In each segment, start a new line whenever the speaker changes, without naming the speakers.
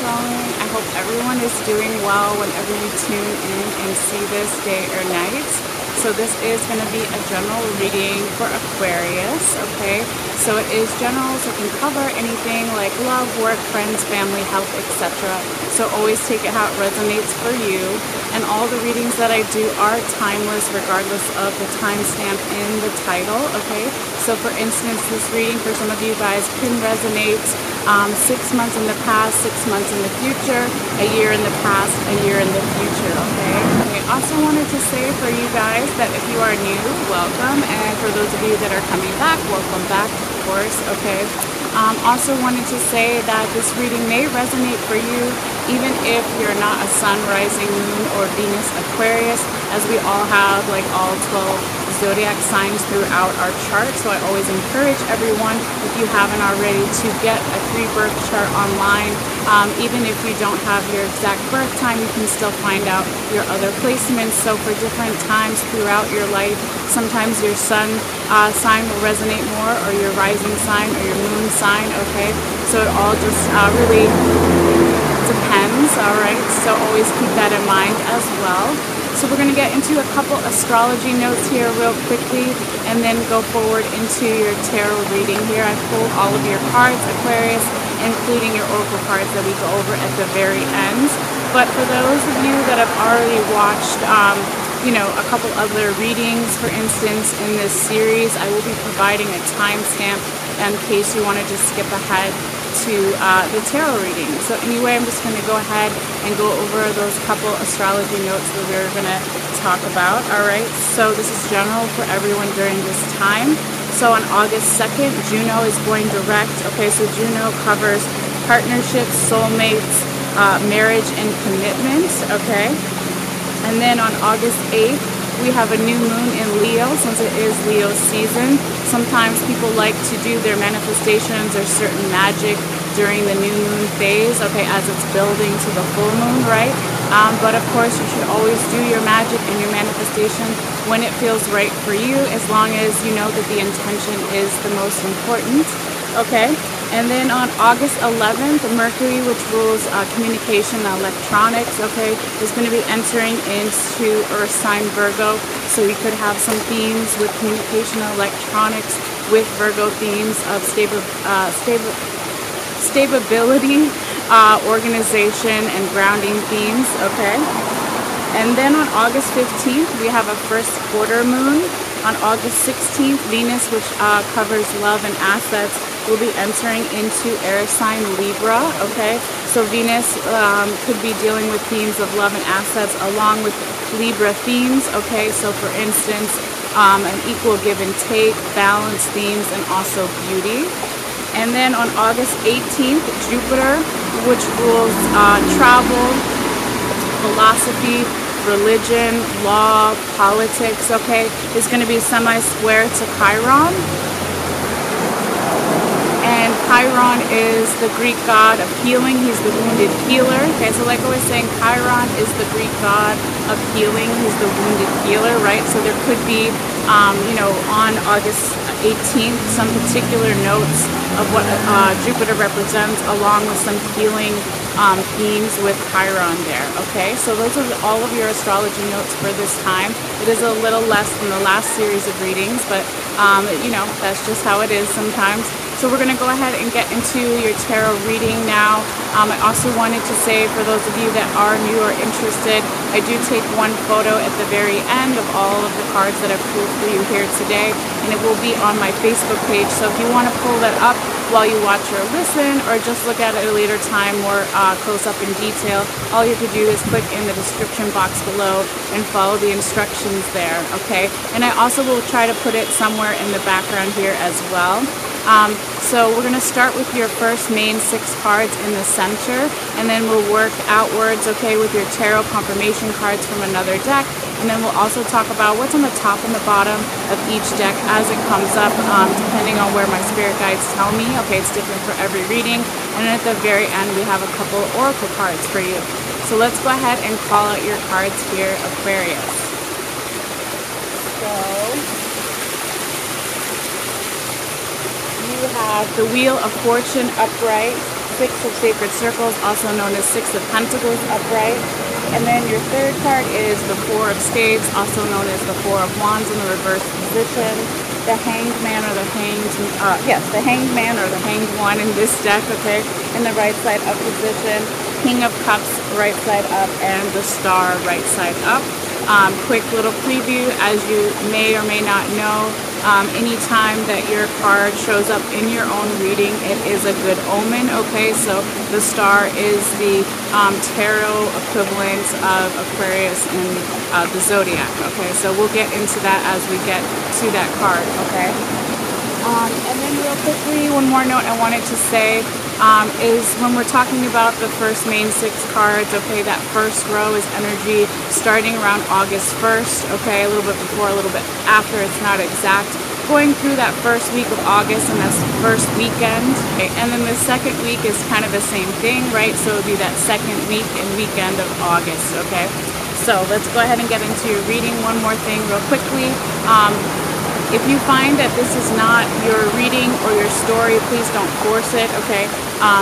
going? I hope everyone is doing well whenever you tune in and see this day or night. So this is going to be a general reading for Aquarius, okay? So it is general, so it can cover anything like love, work, friends, family, health, etc. So always take it how it resonates for you. And all the readings that I do are timeless regardless of the timestamp in the title, okay? So for instance, this reading for some of you guys can resonate 6 months in the past, 6 months in the future, a year in the past, a year in the future, okay? I also wanted to say for you guys that if you are new, welcome, and for those of you that are coming back, welcome back, of course, okay? Also wanted to say that this reading may resonate for you even if you're not a sun, rising, moon, or Venus Aquarius, as we all have like all 12 zodiac signs throughout our chart. So I always encourage everyone, if you haven't already, to get a free birth chart online. Even if you don't have your exact birth time, you can still find out your other placements. So for different times throughout your life, sometimes your sun sign will resonate more, or your rising sign, or your moon sign, okay? So it all just really depends, all right? So always keep that in mind as well. So we're going to get into a couple astrology notes here real quickly and then go forward into your tarot reading here. I pulled all of your cards, Aquarius, including your oracle cards that we go over at the very end. But for those of you that have already watched you know, a couple other readings, for instance, in this series, I will be providing a timestamp in case you wanted to skip ahead to the tarot reading. So anyway, I'm just going to go ahead and go over those couple astrology notes that we're going to talk about. All right, so this is general for everyone during this time. So on August 2nd, Juno is going direct. Okay, so Juno covers partnerships, soulmates, marriage, and commitment. Okay. And then on August 8th, we have a new moon in Leo, since it is Leo season. Sometimes people like to do their manifestations or certain magic during the new moon phase, okay, as it's building to the full moon, right? But of course, you should always do your magic and your manifestation when it feels right for you, as long as you know that the intention is the most important, okay? And then on August 11th, Mercury, which rules communication and electronics, okay, is going to be entering into Earth sign Virgo. So we could have some themes with communication and electronics with Virgo themes of stability, organization, and grounding themes, okay? And then on August 15th, we have a first quarter moon. On August 16th, Venus, which covers love and assets, will be entering into air sign Libra, okay? So Venus could be dealing with themes of love and assets along with Libra themes, okay? So for instance, an equal give and take, balance themes, and also beauty. And then on August 18th, Jupiter, which rules travel, philosophy, religion, law, politics, okay, is going to be semi-square to Chiron. And Chiron is the Greek god of healing. He's the wounded healer. Okay, so like I was saying, Chiron is the Greek god of healing. He's the wounded healer, right? So there could be, you know, on August 18th, some particular notes of what Jupiter represents, along with some healing themes with Chiron there, okay? So those are all of your astrology notes for this time. It is a little less than the last series of readings, but, you know, that's just how it is sometimes. So we're going to go ahead and get into your tarot reading now. I also wanted to say, for those of you that are new or interested, I do take one photo at the very end of all of the cards that I've pulled for you here today, and it will be on my Facebook page. So if you want to pull that up while you watch or listen, or just look at it at a later time more close up in detail, all you have to do is click in the description box below and follow the instructions there, okay? And I also will try to put it somewhere in the background here as well. So we're going to start with your first main 6 cards in the center, and then we'll work outwards, okay, with your tarot confirmation cards from another deck, and then we'll also talk about what's on the top and the bottom of each deck as it comes up, depending on where my spirit guides tell me. Okay, it's different for every reading, and at the very end we have a couple oracle cards for you. So let's go ahead and call out your cards here, Aquarius. So you have the Wheel of Fortune upright, Six of Sacred Circles, also known as Six of Pentacles upright. And then your third card is the Four of Spades, also known as the Four of Wands in the reverse position. The Hanged Man or the the Hanged Man or the Hanged One in this deck, okay, in the right side up position. King of Cups right side up, and the Star right side up. Quick little preview, as you may or may not know, anytime that your card shows up in your own reading, it is a good omen, okay? So the Star is the tarot equivalent of Aquarius in the zodiac, okay? So we'll get into that as we get to that card, okay? And then real quickly, one more note I wanted to say is when we're talking about the first main 6 cards, okay, that first row is energy starting around August 1st, okay, a little bit before, a little bit after, it's not exact. Going through that first week of August, and that's the first weekend, okay? And then the second week is kind of the same thing, right? So it would be that second week and weekend of August, okay? So let's go ahead and get into your reading. One more thing real quickly. If you find that this is not your reading or your story, please don't force it, okay?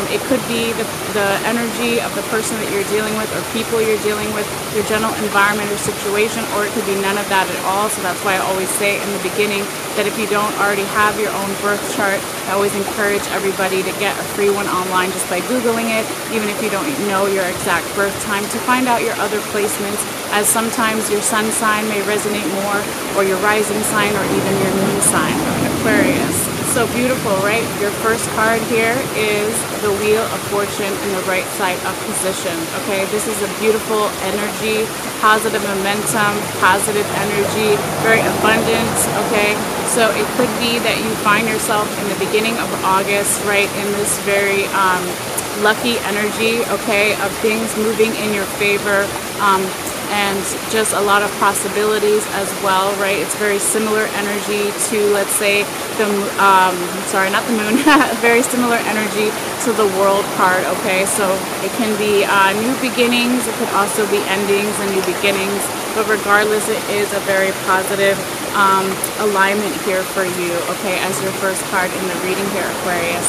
It could be the energy of the person that you're dealing with or people you're dealing with, your general environment or situation, or it could be none of that at all. So that's why I always say in the beginning that if you don't already have your own birth chart, I always encourage everybody to get a free one online just by Googling it, even if you don't know your exact birth time, to find out your other placements, as sometimes your sun sign may resonate more, or your rising sign, or even your moon sign, Aquarius. So beautiful, right? Your first card here is the Wheel of Fortune in the right side up position, okay? This is a beautiful energy, positive momentum, positive energy, very abundant, okay? So it could be that you find yourself in the beginning of August, right, in this very lucky energy, okay, of things moving in your favor, and just a lot of possibilities as well, right? It's very similar energy to, let's say, the, sorry, not the moon, very similar energy to the World card, okay? So it can be new beginnings, it could also be endings and new beginnings, but regardless, it is a very positive alignment here for you, okay, as your first card in the reading here, Aquarius.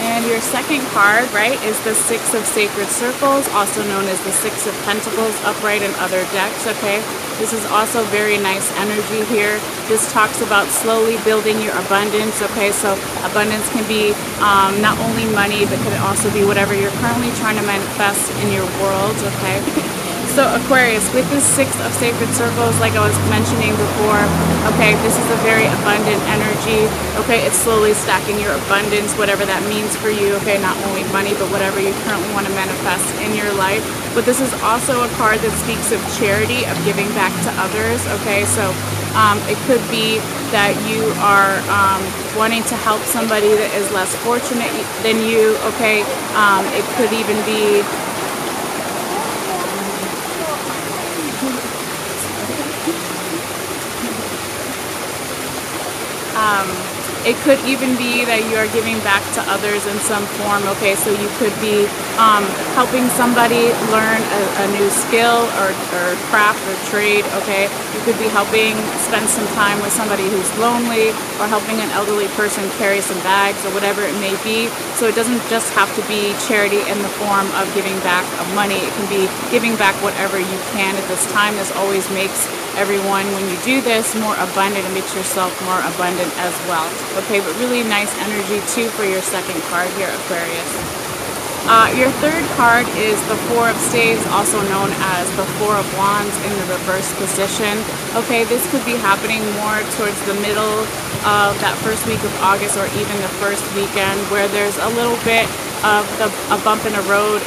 And your second card, right, is the Six of Sacred Circles, also known as the Six of Pentacles upright in other decks, okay? This is also very nice energy here. This talks about slowly building your abundance, okay? So abundance can be not only money, but could also be whatever you're currently trying to manifest in your world, okay? So Aquarius, with this Six of Sacred Circles, like I was mentioning before, okay, this is a very abundant energy, okay? It's slowly stacking your abundance, whatever that means for you, okay? Not only money, but whatever you currently want to manifest in your life. But this is also a card that speaks of charity, of giving back to others, okay? So it could be that you are wanting to help somebody that is less fortunate than you, okay? It could even be it could even be that you are giving back to others in some form, okay? So you could be helping somebody learn a new skill or craft or trade, okay? You could be helping spend some time with somebody who's lonely, or helping an elderly person carry some bags, or whatever it may be. So it doesn't just have to be charity in the form of giving back of money. It can be giving back whatever you can at this time. This always makes everyone, when you do this, more abundant, and makes yourself more abundant as well. Okay, but really nice energy too for your second card here, Aquarius. Your third card is the Four of Staves, also known as the Four of Wands in the reverse position. Okay, this could be happening more towards the middle of that first week of August, or even the first weekend, where there's a little bit of a bump in the road,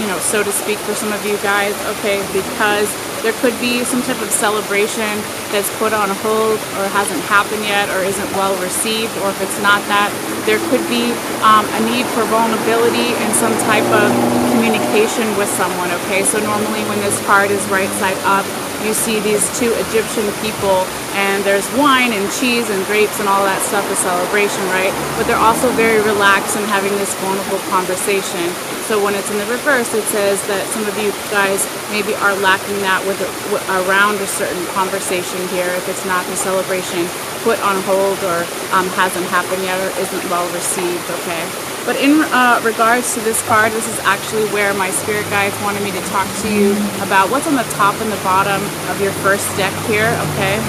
you know, so to speak, for some of you guys, okay, because there could be some type of celebration that's put on hold, or hasn't happened yet, or isn't well received. Or if it's not that, there could be a need for vulnerability and some type of communication with someone, okay? So normally when this card is right side up, you see these two Egyptian people, and there's wine and cheese and grapes and all that stuff, a celebration, right? But they're also very relaxed and having this vulnerable conversation. So when it's in the reverse, it says that some of you guys maybe are lacking that around a certain conversation here, if it's not the celebration put on hold or hasn't happened yet or isn't well received, okay? But in regards to this card, this is actually where my spirit guides wanted me to talk to you about what's on the top and the bottom of your first deck here, okay?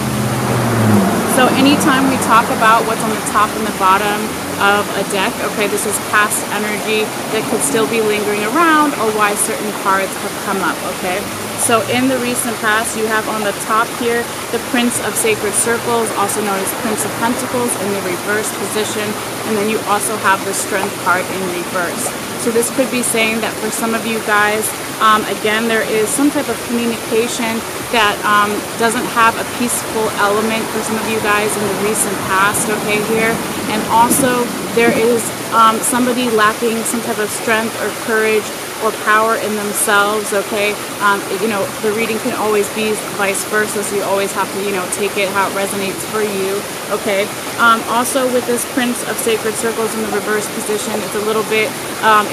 So anytime we talk about what's on the top and the bottom of a deck, okay, this is past energy that could still be lingering around or why certain cards have come up, okay? So in the recent past, you have on the top here the Prince of Sacred Circles, also known as Prince of Pentacles, in the reverse position, and then you also have the Strength card in reverse. So this could be saying that for some of you guys, again, there is some type of communication that doesn't have a peaceful element for some of you guys in the recent past, okay, here. And also there is somebody lacking some type of strength or courage or power in themselves, okay? You know, the reading can always be vice versa, so you always have to, you know, take it how it resonates for you, okay? Also with this Prince of Sacred Circles in the reverse position, it's a little bit,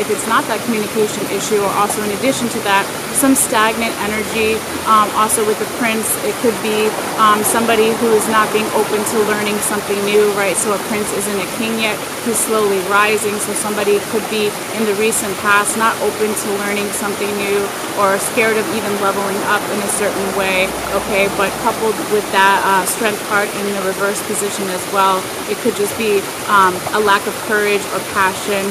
if it's not that communication issue, or also in addition to that, some stagnant energy. Also with the Prince, it could be somebody who is not being open to learning something new, right? So a Prince isn't a king yet, he's slowly rising, so somebody could be in the recent past not open to learning something new or scared of even leveling up in a certain way, okay? But coupled with that Strength card in the reverse position as well, it could just be a lack of courage or passion,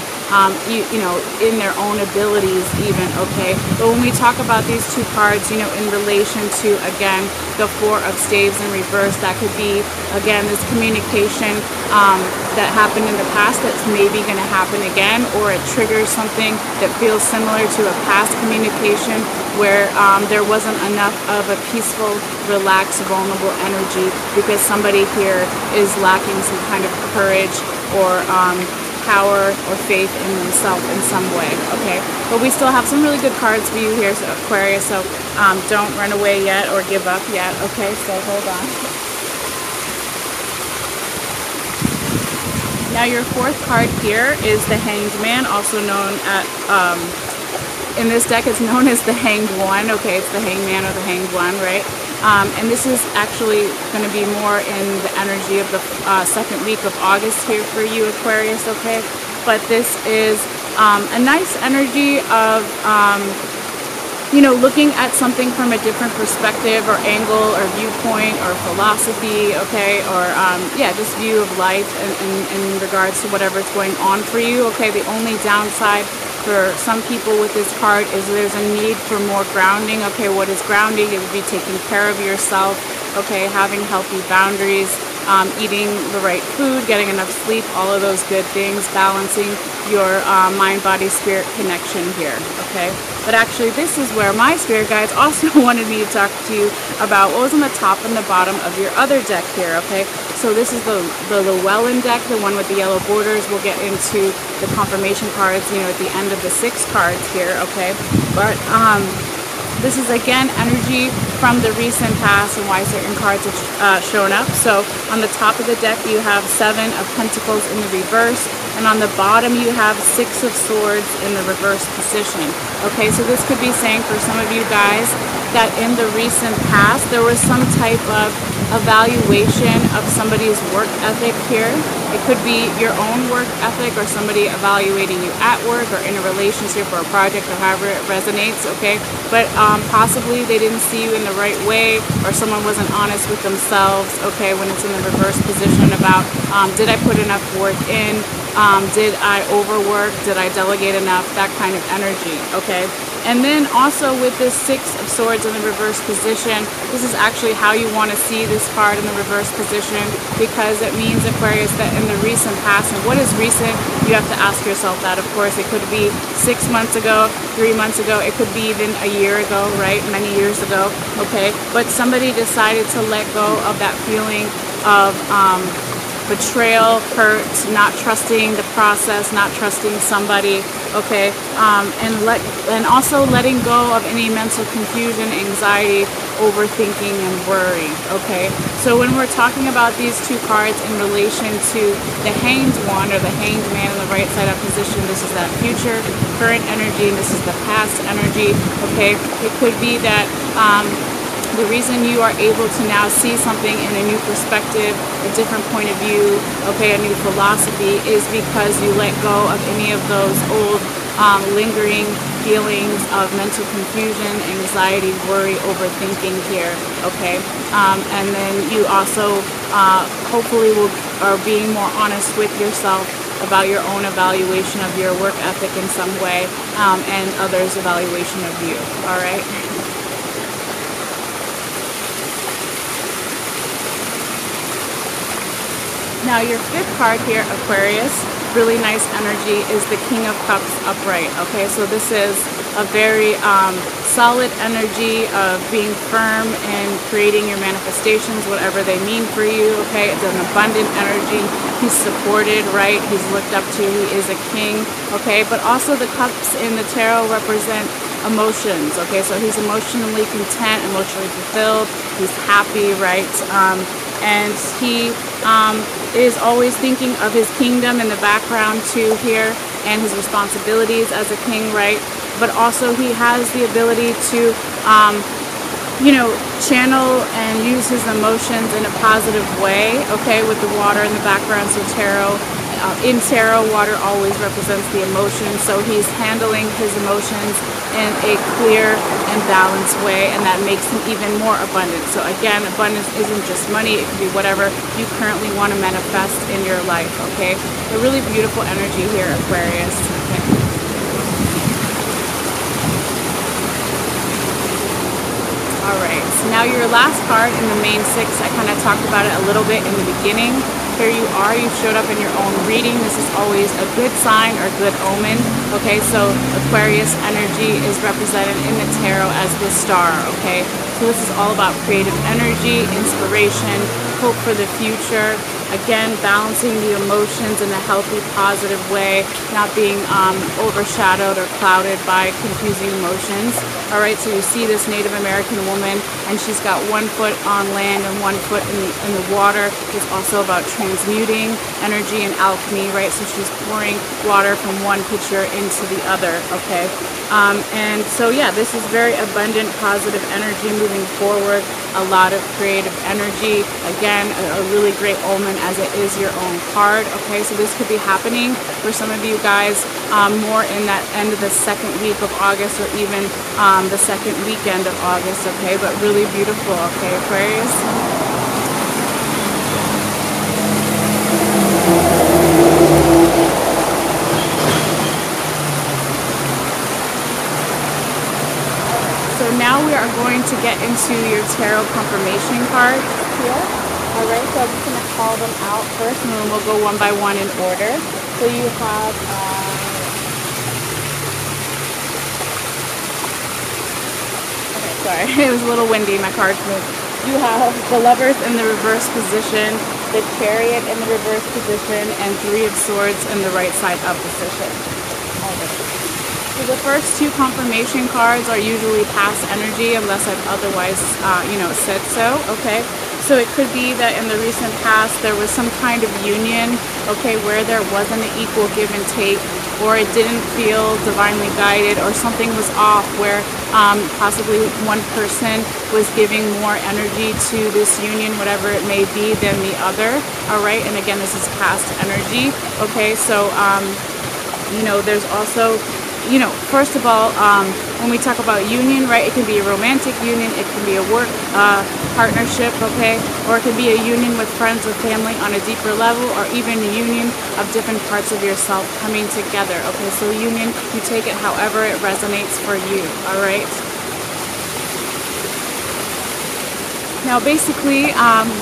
you know, in their own abilities even, okay? But when we talk about these two cards, you know, in relation to, again, the Four of Staves in reverse, that could be, again, this communication that happened in the past that's maybe going to happen again, or it triggers something that feels similar to a past communication where there wasn't enough of a peaceful, relaxed, vulnerable energy because somebody here is lacking some kind of courage or power or faith in themselves in some way, okay? But we still have some really good cards for you here, so Aquarius, so don't run away yet or give up yet, okay? So hold on. Now your fourth card here is the Hanged Man, also known at, in this deck it's known as the Hanged One, okay? It's the Hanged Man or the Hanged One, right? And this is actually going to be more in the energy of the second week of August here for you, Aquarius, okay? But this is a nice energy of, you know, looking at something from a different perspective or angle or viewpoint or philosophy, okay? Or, yeah, just view of life in regards to whatever's going on for you, okay? The only downside for some people with this card is there's a need for more grounding. Okay, what is grounding? It would be taking care of yourself, okay, having healthy boundaries, eating the right food, getting enough sleep, all of those good things, balancing your mind, body, spirit connection here, okay? But actually this is where my spirit guides also wanted me to talk to you about what was on the top and the bottom of your other deck here, okay? So this is the Llewellyn deck, the one with the yellow borders. We'll get into the confirmation cards, you know, at the end of the 6 cards here, okay? But this is again energy from the recent past and why certain cards have shown up. So on the top of the deck you have 7 of Pentacles in the reverse, and on the bottom you have 6 of Swords in the reverse position. Okay, so this could be saying for some of you guys that in the recent past there was some type of evaluation of somebody's work ethic here. It could be your own work ethic or somebody evaluating you at work or in a relationship or a project or however it resonates, okay? But possibly they didn't see you in the right way, or someone wasn't honest with themselves, okay, when it's in the reverse position about did I put enough work in? Did I overwork? Did I delegate enough? That kind of energy, okay? And then also with this 6 of Swords in the reverse position, this is actually how you want to see this card in the reverse position, because it means, Aquarius, that in the recent past, and what is recent, you have to ask yourself that, of course. It could be 6 months ago, 3 months ago, it could be even a year ago, right? Many years ago, okay? But somebody decided to let go of that feeling of betrayal, hurt, not trusting the process, not trusting somebody, okay, and also letting go of any mental confusion, anxiety, overthinking, and worry, okay? So when we're talking about these 2 cards in relation to the Hanged One or the Hanged Man in the right side up position, this is that future, current energy, and this is the past energy, okay? It could be that The reason you are able to now see something in a new perspective, a different point of view, okay, a new philosophy, is because you let go of any of those old lingering feelings of mental confusion, anxiety, worry, overthinking here, okay? And then you also hopefully are being more honest with yourself about your own evaluation of your work ethic in some way, and others' evaluation of you, all right? Now your fifth card here, Aquarius, really nice energy, is the King of Cups upright. Okay, so this is a very solid energy of being firm and creating your manifestations, whatever they mean for you. Okay, it's an abundant energy. He's supported, right? He's looked up to. He is a king. Okay, but also the cups in the tarot represent emotions. Okay, so he's emotionally content, emotionally fulfilled. He's happy, right? And he is always thinking of his kingdom in the background too here, and his responsibilities as a king, right? But also he has the ability to, you know, channel and use his emotions in a positive way, okay, with the water in the background. So in tarot, water always represents the emotions, so he's handling his emotions in a clear and balanced way, and that makes him even more abundant. So again, abundance isn't just money, it can be whatever you currently want to manifest in your life, okay? A really beautiful energy here, Aquarius, okay? Alright, so now your last card in the main six, I kind of talked about it a little bit in the beginning. Here you are, you showed up in your own reading. This is always a good sign or good omen. Okay, so Aquarius energy is represented in the tarot as the star, okay? So this is all about creative energy, inspiration, hope for the future. Again, balancing the emotions in a healthy, positive way, not being overshadowed or clouded by confusing emotions. All right, so you see this Native American woman, and she's got one foot on land and one foot in the water. It's also about transmuting energy and alchemy, right? So she's pouring water from one pitcher into the other, okay? And so, yeah, this is very abundant, positive energy moving forward. A lot of creative energy. Again, a really great omen as it is your own card. Okay, so this could be happening for some of you guys more in that end of the second week of August, or even the second weekend of August. Okay, but really beautiful. Okay, Aquarius. So now we are going to get into your tarot confirmation cards here. Alright, so I'm just going to call them out first, and then we'll go one by one in order. So you have, okay, sorry, it was a little windy, my cards moved. You have the Lovers in the reverse position, the Chariot in the reverse position, and Three of Swords in the right side up position. Alright. So the first two confirmation cards are usually past energy, unless I've otherwise, said so, okay? So it could be that in the recent past there was some kind of union, okay, where there wasn't an equal give and take, or it didn't feel divinely guided, or something was off where possibly one person was giving more energy to this union, whatever it may be, than the other, all right? And again, this is past energy, okay? So, there's also, first of all, when we talk about union, right, it can be a romantic union, it can be a work partnership, okay, or it can be a union with friends or family on a deeper level, or even a union of different parts of yourself coming together, okay? So union, you take it however it resonates for you, all right? Now basically,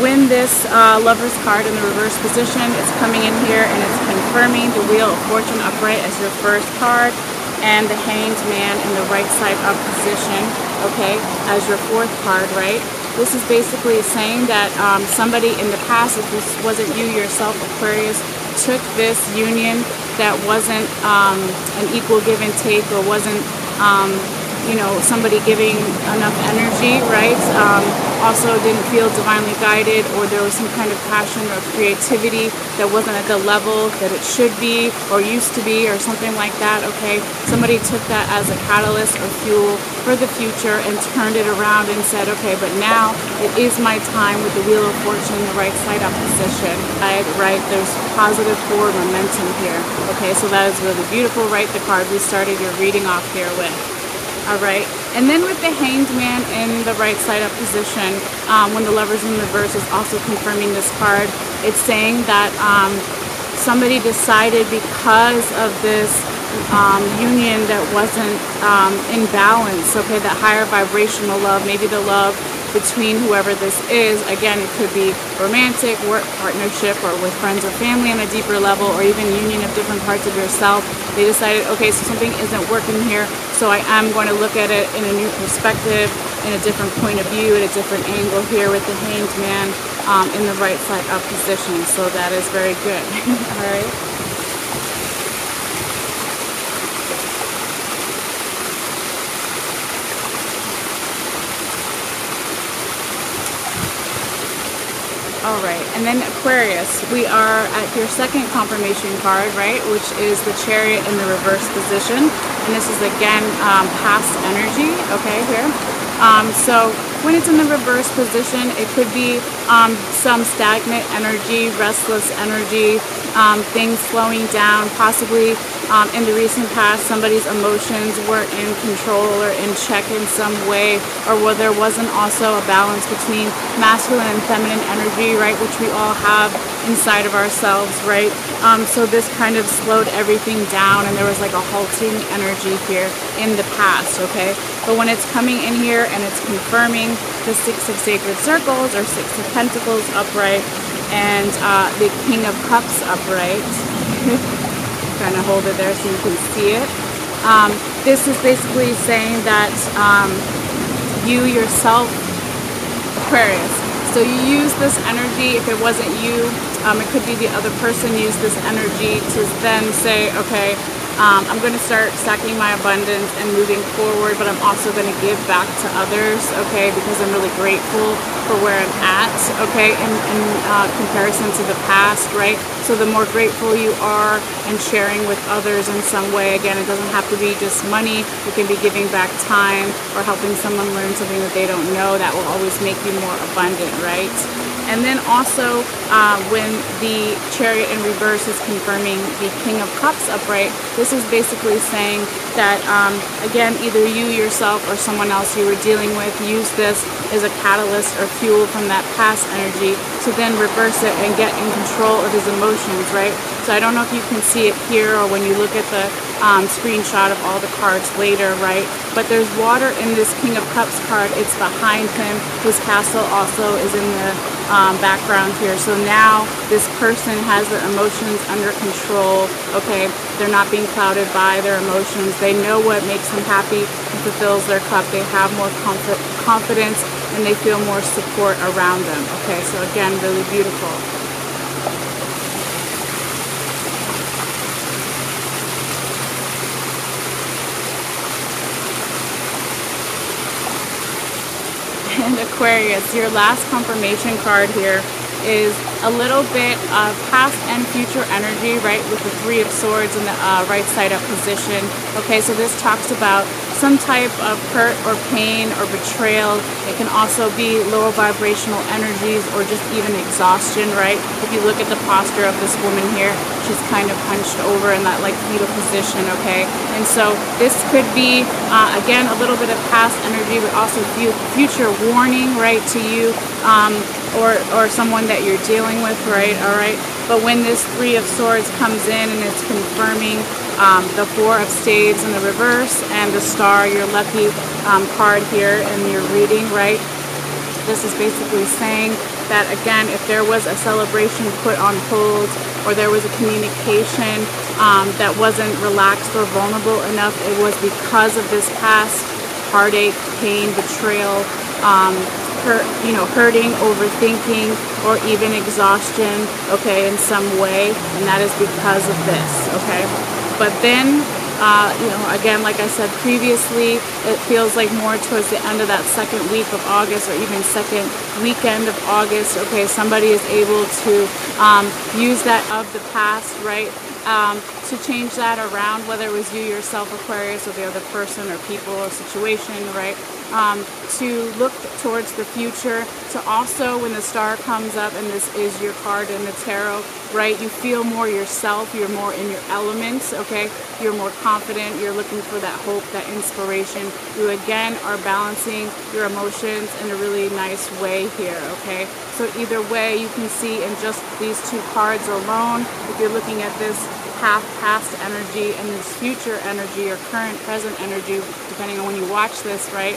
when this Lover's card in the reverse position is coming in here and it's confirming the Wheel of Fortune upright as your first card, and the Hanged Man in the right side up position, okay, as your fourth card, right? This is basically saying that somebody in the past, if this wasn't you yourself, Aquarius, took this union that wasn't an equal give and take, or wasn't you know, somebody giving enough energy, right? Also didn't feel divinely guided, or there was some kind of passion or creativity that wasn't at the level that it should be or used to be, or something like that, okay? Somebody took that as a catalyst or fuel for the future and turned it around and said, okay, but now it is my time with the Wheel of Fortune, the right side up position, right? There's positive forward momentum here, okay? So that is really beautiful, right? The card we started your reading off here with. All right, and then with the Hanged Man in the right side up position, when the Lover's in reverse is also confirming this card. It's saying that somebody decided, because of this union that wasn't in balance, okay, that higher vibrational love, maybe the love between whoever this is, again, it could be romantic, work partnership, or with friends or family on a deeper level, or even union of different parts of yourself. They decided, okay, so something isn't working here, so I am going to look at it in a new perspective, in a different point of view, at a different angle here with the Hanged Man in the right side up position. So that is very good. All right. All right, and then Aquarius, we are at your second confirmation card, right, which is the Chariot in the reverse position. And this is, again, past energy, okay, here. So when it's in the reverse position, it could be some stagnant energy, restless energy, things slowing down, possibly in the recent past, somebody's emotions weren't in control or in check in some way, or where there wasn't also a balance between masculine and feminine energy, right, which we all have inside of ourselves, right? So this kind of slowed everything down, and there was like a halting energy here in the past, okay? But when it's coming in here and it's confirming the Six of Sacred Circles, or Six of Pentacles upright, and the King of Cups upright, kind of hold it there so you can see it. This is basically saying that you yourself, Aquarius, so you use this energy. If it wasn't you, it could be the other person used this energy to then say, okay, I'm going to start stacking my abundance and moving forward, but I'm also going to give back to others, okay, because I'm really grateful for where I'm at, okay, in comparison to the past, right? So the more grateful you are and sharing with others in some way, again, it doesn't have to be just money. It can be giving back time or helping someone learn something that they don't know. That will always make you more abundant, right? And then also when the Chariot in reverse is confirming the King of Cups upright, this is basically saying that, again, either you yourself or someone else you were dealing with use this as a catalyst or fuel from that past energy to then reverse it and get in control of his emotions, right? So I don't know if you can see it here or when you look at the screenshot of all the cards later, right? But there's water in this King of Cups card. It's behind him. His castle also is in the background here. So now this person has their emotions under control, okay? They're not being clouded by their emotions. They know what makes them happy and fulfills their cup. They have more confidence and they feel more support around them, okay? So again, really beautiful. And Aquarius, your last confirmation card here is a little bit of past and future energy, right, with the Three of Swords in the right side up position. Okay, so this talks about some type of hurt or pain or betrayal. It can also be lower vibrational energies or just even exhaustion, right? If you look at the posture of this woman here, she's kind of hunched over in that like fetal position, okay? And so this could be, again, a little bit of past energy, but also future warning, right, to you, or someone that you're dealing with, right? All right. But when this Three of Swords comes in and it's confirming the Four of Spades in the reverse and the Star, your lucky card here in your reading, right? This is basically saying that, again, if there was a celebration put on hold or there was a communication that wasn't relaxed or vulnerable enough, it was because of this past heartache, pain, betrayal, hurting, overthinking, or even exhaustion, okay, in some way, and that is because of this, okay? But then You know, again, like I said previously, it feels like more towards the end of that second week of August, or even second weekend of August. Okay, somebody is able to use that of the past, right? To change that around, whether it was you yourself, Aquarius, or the other person or people or situation, right? To look towards the future, to also, when the star comes up, and this is your card in the tarot, right? You feel more yourself, you're more in your elements, okay? You're more confident, you're looking for that hope, that inspiration. You again are balancing your emotions in a really nice way here, okay? So either way, you can see in just these two cards alone, if you're looking at this half past energy and this future energy or current present energy, depending on when you watch this, right?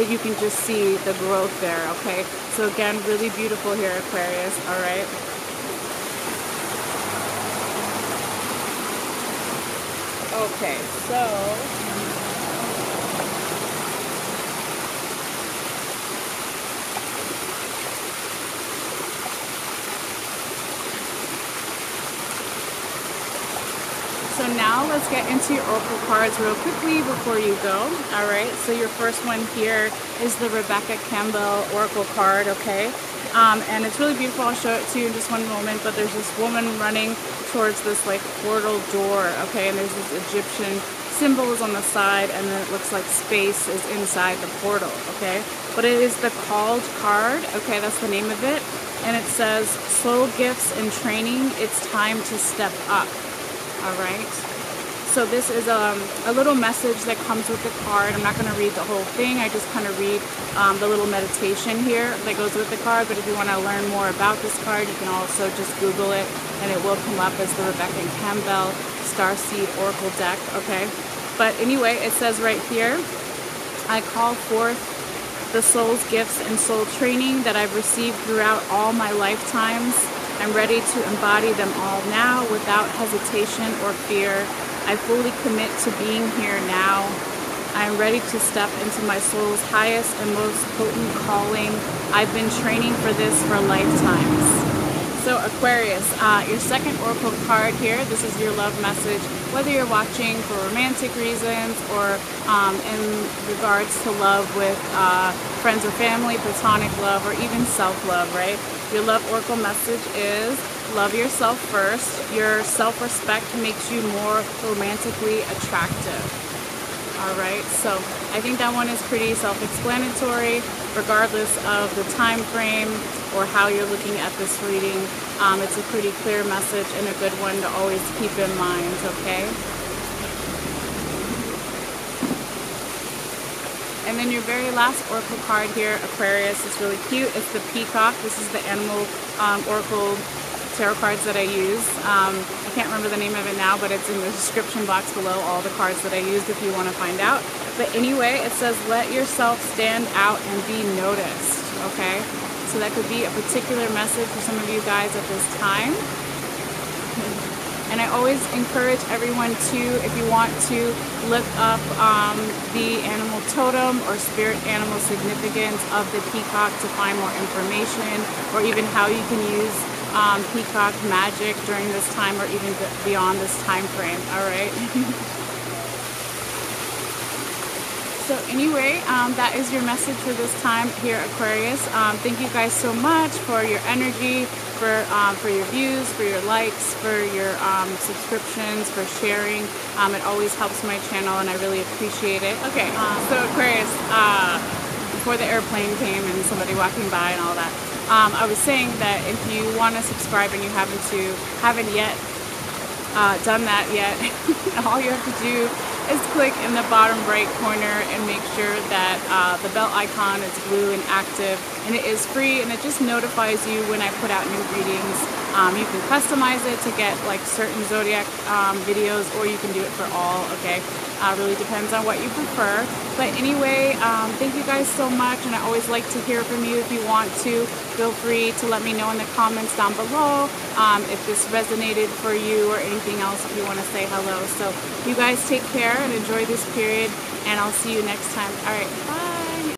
You can just see the growth there, okay? So again, really beautiful here, Aquarius, all right? Okay, so now let's get into your oracle cards real quickly before you go. All right, so your first one here is the Rebecca Campbell oracle card, okay? And it's really beautiful. I'll show it to you in just one moment, but there's this woman running towards this like portal door, okay? And there's this Egyptian symbols on the side, and then it looks like space is inside the portal, okay? But it is the called card, okay? That's the name of it. And it says, soul gifts and training, it's time to step up. All right, so this is a little message that comes with the card. I'm not going to read the whole thing. I just kind of read the little meditation here that goes with the card. But if you want to learn more about this card, you can also just Google it, and it will come up as the Rebecca Campbell Starseed Oracle deck, okay? But anyway, it says right here, I call forth the soul's gifts and soul training that I've received throughout all my lifetimes. I'm ready to embody them all now without hesitation or fear. I fully commit to being here now. I am ready to step into my soul's highest and most potent calling. I've been training for this for lifetimes. So Aquarius, your second oracle card here, this is your love message, whether you're watching for romantic reasons or in regards to love with friends or family, platonic love, or even self-love, right? Your love oracle message is love yourself first. Your self-respect makes you more romantically attractive. All right, so I think that one is pretty self-explanatory, regardless of the time frame or how you're looking at this reading. It's a pretty clear message and a good one to always keep in mind, okay? And then your very last oracle card here, Aquarius, is really cute. It's the peacock. This is the animal oracle tarot cards that I use. I can't remember the name of it now, but it's in the description box below, all the cards that I used if you want to find out. But anyway, it says, let yourself stand out and be noticed, okay? So that could be a particular message for some of you guys at this time. And I always encourage everyone to, if you want to, look up the animal totem or spirit animal significance of the peacock to find more information, or even how you can use peacock magic during this time or even beyond this time frame, all right? So anyway, that is your message for this time here, Aquarius. Thank you guys so much for your energy, for your views, for your likes, for your subscriptions, for sharing. It always helps my channel, and I really appreciate it. Okay, so Aquarius, before the airplane came and somebody walking by and all that, I was saying that if you want to subscribe and you haven't yet done that yet, all you have to do is click in the bottom right corner and make sure that the bell icon is blue and active, and it is free, and it just notifies you when I put out new readings. You can customize it to get like certain zodiac videos, or you can do it for all, okay? Really depends on what you prefer. But anyway, thank you guys so much, and I always like to hear from you. If you want to, feel free to let me know in the comments down below if this resonated for you, or anything else if you want to say hello. So you guys take care and enjoy this period, and I'll see you next time. All right, bye.